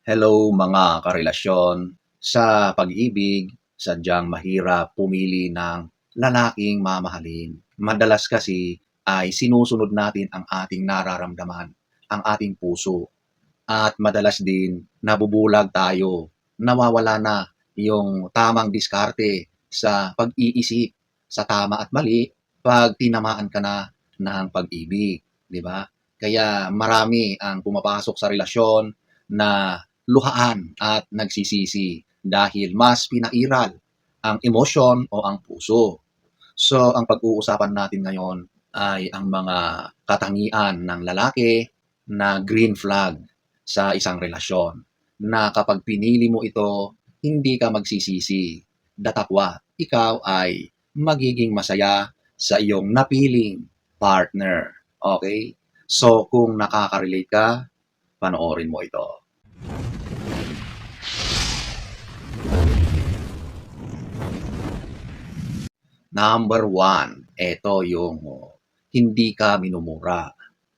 Hello mga karelasyon. Sa pag-ibig, sadyang mahirap pumili ng lalaking mamahalin. Madalas kasi ay sinusunod natin ang ating nararamdaman, ang ating puso. At madalas din nabubulag tayo, nawawala na yung tamang diskarte sa pag-iisip, sa tama at mali, pag tinamaan ka na ng pag-ibig, di ba? Kaya marami ang pumapasok sa relasyon na luhaan at nagsisisi dahil mas pinairal ang emosyon o ang puso. So, ang pag-uusapan natin ngayon ay ang mga katangian ng lalaki na green flag sa isang relasyon na kapag pinili mo ito, hindi ka magsisisi. Datapwa, ikaw ay magiging masaya sa iyong napiling partner. Okay? So, kung nakaka-relate ka, panoorin mo ito. Number one, ito yung hindi ka minumura.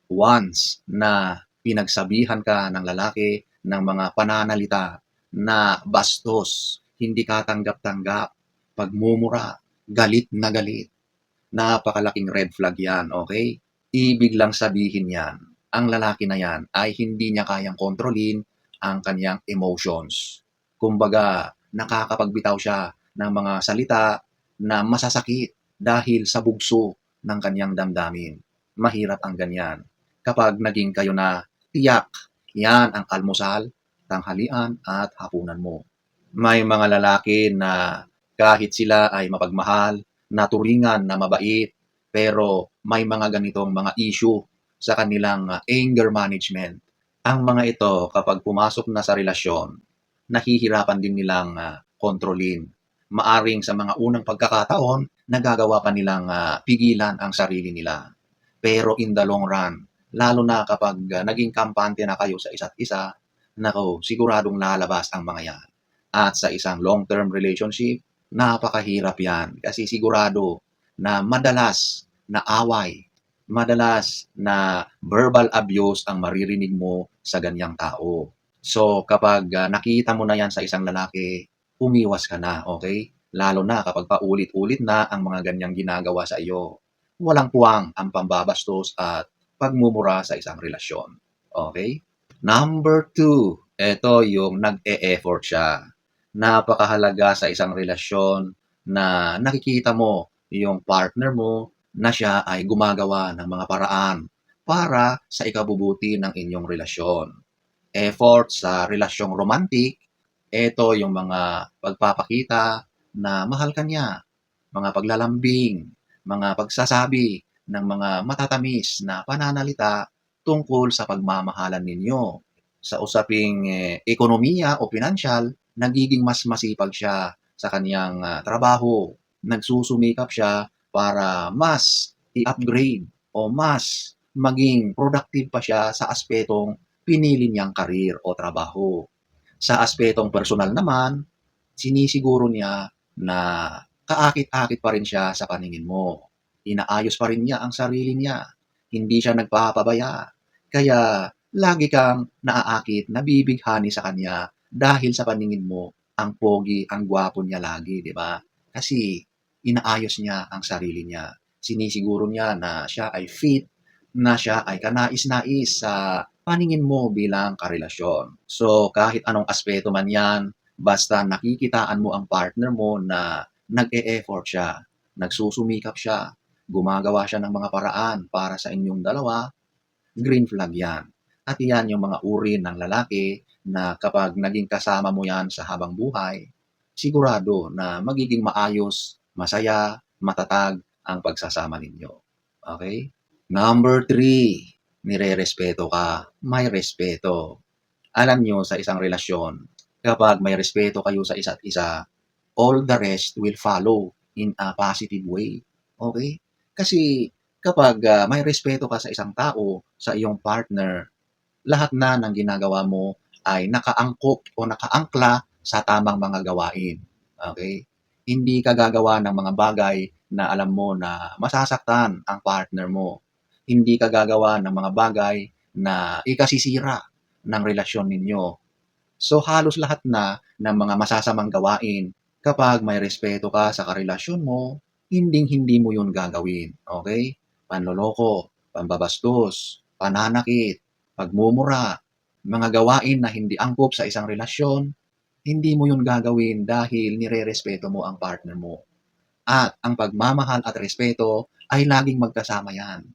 Once na pinagsabihan ka ng lalaki ng mga pananalita na bastos, hindi ka tanggap-tanggap, pagmumura, galit na galit, napakalaking red flag yan, okay? Ibig lang sabihin yan, ang lalaki na yan ay hindi niya kayang kontrolin ang kanyang emotions. Kumbaga, nakakapagbitaw siya ng mga salita na masasakit dahil sa bugso ng kanyang damdamin. Mahirap ang ganyan. Kapag naging kayo na tiyak, yan ang almusal, tanghalian at hapunan mo. May mga lalaki na kahit sila ay mapagmahal, naturingan na mabait, pero may mga ganitong mga issue sa kanilang anger management. Ang mga ito, kapag pumasok na sa relasyon, nahihirapan din nilang kontrolin. Maaring sa mga unang pagkakataon, nagagawa pa nilang pigilan ang sarili nila. Pero in the long run, lalo na kapag naging kampante na kayo sa isa't isa, nako, siguradong lalabas ang mga yan. At sa isang long-term relationship, napakahirap yan kasi sigurado na madalas na away, madalas na verbal abuse ang maririnig mo sa ganyang tao. So kapag nakita mo na yan sa isang lalaki, umiwas ka na, okay? Lalo na kapag paulit-ulit na ang mga ganyang ginagawa sa iyo. Walang puwang ang pambabastos at pagmumura sa isang relasyon. Okay? Number two, ito yung nag-e-effort siya. Napakahalaga sa isang relasyon na nakikita mo yung partner mo na siya ay gumagawa ng mga paraan para sa ikabubuti ng inyong relasyon. Effort sa relasyong romantic, ito yung mga pagpapakita na mahal ka niya, mga paglalambing, mga pagsasabi ng mga matatamis na pananalita tungkol sa pagmamahalan ninyo. Sa usaping ekonomiya o pinansyal, nagiging mas masipag siya sa kanyang trabaho. Nagsusumikap siya para mas i-upgrade o mas maging productive pa siya sa aspetong pinili niyang karir o trabaho. Sa aspetong personal naman, sinisiguro niya na kaakit-akit pa rin siya sa paningin mo. Inaayos pa rin niya ang sarili niya. Hindi siya nagpapabaya. Kaya lagi kang naaakit, nabibighani sa kanya dahil sa paningin mo, ang pogi, ang gwapo niya lagi, di ba? Kasi inaayos niya ang sarili niya. Sinisiguro niya na siya ay fit, na siya ay kanais-nais sa paningin mo bilang karelasyon. So kahit anong aspeto man yan, basta nakikitaan mo ang partner mo na nag-e-effort siya, nagsusumikap siya, gumagawa siya ng mga paraan para sa inyong dalawa, green flag yan. At yan yung mga uri ng lalaki na kapag naging kasama mo yan sa habang buhay, sigurado na magiging maayos, masaya, matatag ang pagsasama ninyo. Okay? Number three, nire-respeto ka, may respeto. Alam nyo sa isang relasyon, kapag may respeto kayo sa isa't isa, all the rest will follow in a positive way. Okay? Kasi kapag may respeto ka sa isang tao, sa iyong partner, lahat na ng ginagawa mo ay nakaangkop o nakaangkla sa tamang mga gawain. Okay? Hindi ka gagawa ng mga bagay na alam mo na masasaktan ang partner mo. Hindi ka gagawa ng mga bagay na ikasisira ng relasyon ninyo. So halos lahat na ng mga masasamang gawain kapag may respeto ka sa karelasyon mo, hinding-hindi mo yun gagawin, okay? Panloloko, pambabastos, pananakit, pagmumura, mga gawain na hindi angkop sa isang relasyon, hindi mo yun gagawin dahil nirerespeto mo ang partner mo. At ang pagmamahal at respeto ay laging magkasama yan.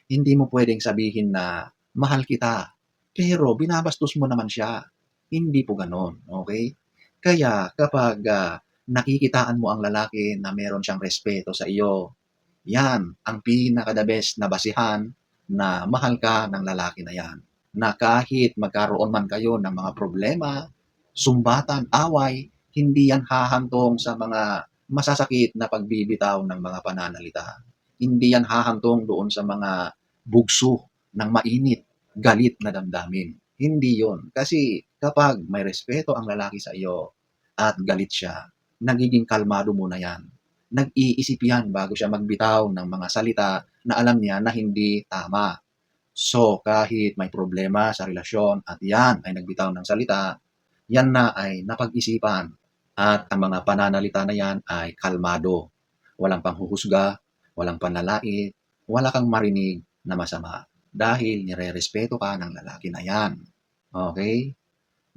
Hindi mo pwedeng sabihin na mahal kita, pero binabastos mo naman siya. Hindi po ganon, okay? Kaya kapag nakikitaan mo ang lalaki na meron siyang respeto sa iyo, yan ang pinaka-the best na basihan na mahal ka ng lalaki na yan. Na kahit magkaroon man kayo ng mga problema, sumbatan, away, hindi yan hahantong sa mga masasakit na pagbibitaw ng mga pananalita. Hindi yan hahantong doon sa mga bugso ng mainit, galit na damdamin. Hindi yon. Kasi kapag may respeto ang lalaki sa iyo at galit siya, nagiging kalmado muna yan. Nag-iisip yan bago siya magbitaw ng mga salita na alam niya na hindi tama. So, kahit may problema sa relasyon at yan ay nagbitaw ng salita, yan na ay napag-isipan at ang mga pananalita na yan ay kalmado. Walang panghuhusga, walang panlalait, wala kang marinig na masama dahil nire-respeto ka ng lalaki na yan. Okay?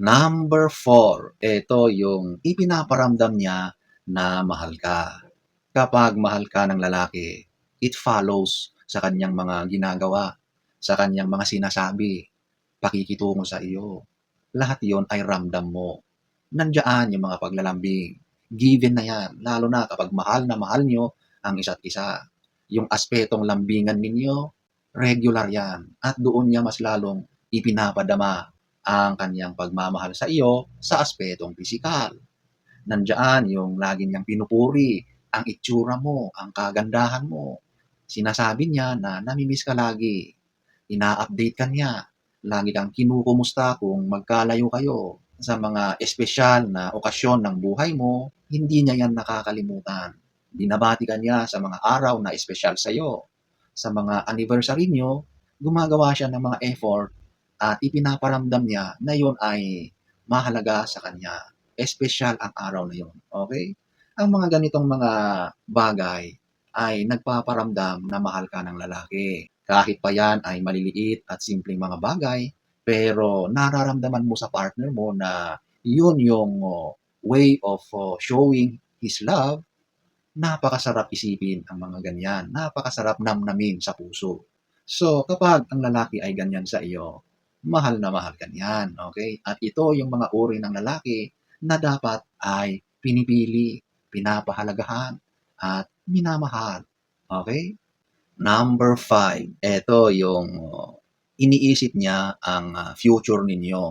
Number 4, ito yung ipinaparamdam niya na mahal ka. Kapag mahal ka ng lalaki, it follows sa kanyang mga ginagawa, sa kanyang mga sinasabi, pakikitungo sa iyo. Lahat yon ay ramdam mo. Nandiyan yung mga paglalambing. Given na yan, lalo na kapag mahal na mahal nyo ang isa't isa. Yung aspetong lambingan ninyo, regular yan. At doon niya mas lalong ipinapadama ang kanyang pagmamahal sa iyo sa aspetong pisikal. Nandiyan yung lagi niyang pinupuri ang itsura mo, ang kagandahan mo. Sinasabi niya na namimiss ka lagi. Ina-update ka niya. Lagi kang kinukumusta kung magkalayo kayo. Sa mga espesyal na okasyon ng buhay mo, hindi niya yan nakakalimutan. Binabati ka niya sa mga araw na espesyal sa iyo. Sa mga anniversary niyo, gumagawa siya ng mga effort at ipinaparamdam niya na yon ay mahalaga sa kanya. Espesyal ang araw na yon. Okay? Ang mga ganitong mga bagay ay nagpaparamdam na mahal ka ng lalaki. Kahit pa yan ay maliliit at simpleng mga bagay, pero nararamdaman mo sa partner mo na yun yung way of showing his love. Napakasarap isipin ang mga ganyan. Napakasarap namnamin sa puso. So, kapag ang lalaki ay ganyan sa iyo, mahal na mahal ka niyan, okay? At ito yung mga uri ng lalaki na dapat ay pinipili, pinapahalagahan, at minamahal. Okay? Number 5, ito yung iniisip niya ang future ninyo.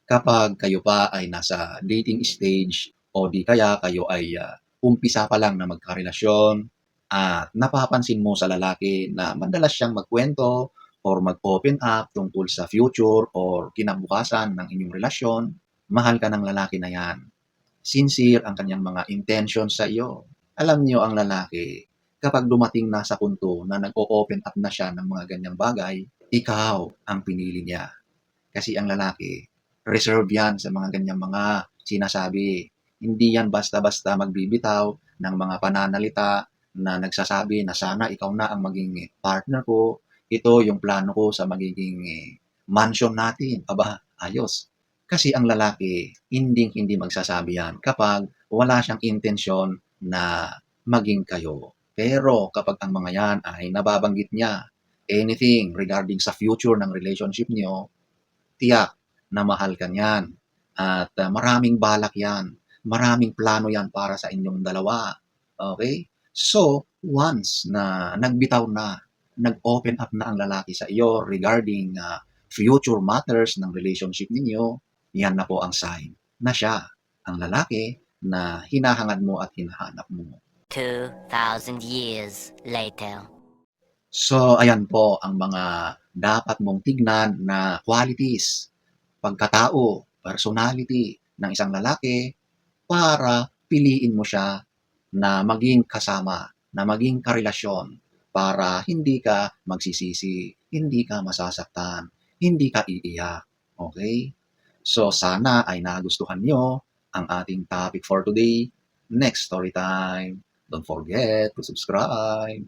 Kapag kayo pa ay nasa dating stage o di kaya kayo ay umpisa pa lang na magkarelasyon at napapansin mo sa lalaki na madalas siyang magkwento or mag-open up tungkol sa future or kinabukasan ng inyong relasyon, mahal ka ng lalaki na yan. Sincere ang kanyang mga intention sa iyo. Alam niyo ang lalaki, kapag dumating na sa punto na nag-o-open up na siya ng mga ganyang bagay, ikaw ang pinili niya. Kasi ang lalaki, reserve yan sa mga ganyang mga sinasabi. Hindi yan basta-basta magbibitaw ng mga pananalita na nagsasabi na sana ikaw na ang maging partner ko. Ito yung plano ko sa magiging mansion natin. Aba, ayos. Kasi ang lalaki, hindi magsasabi yan kapag wala siyang intensyon na maging kayo. Pero kapag ang mga yan ay nababanggit niya, anything regarding sa future ng relationship niyo, tiyak na mahal ka niyan. At maraming balak yan. Maraming plano yan para sa inyong dalawa. Okay? So, once na nagbitaw na, nag-open up na ang lalaki sa iyo regarding future matters ng relationship ninyo, yan na po ang sign na siya ang lalaki na hinahangad mo at hinahanap mo. 2,000 years later. So, ayan po ang mga dapat mong tignan na qualities, pagkatao, personality ng isang lalaki para piliin mo siya na maging kasama, na maging karelasyon para hindi ka magsisisi, hindi ka masasaktan, hindi ka iiyak. Okay? So sana ay nagustuhan nyo ang ating topic for today. Next story time. Don't forget to subscribe.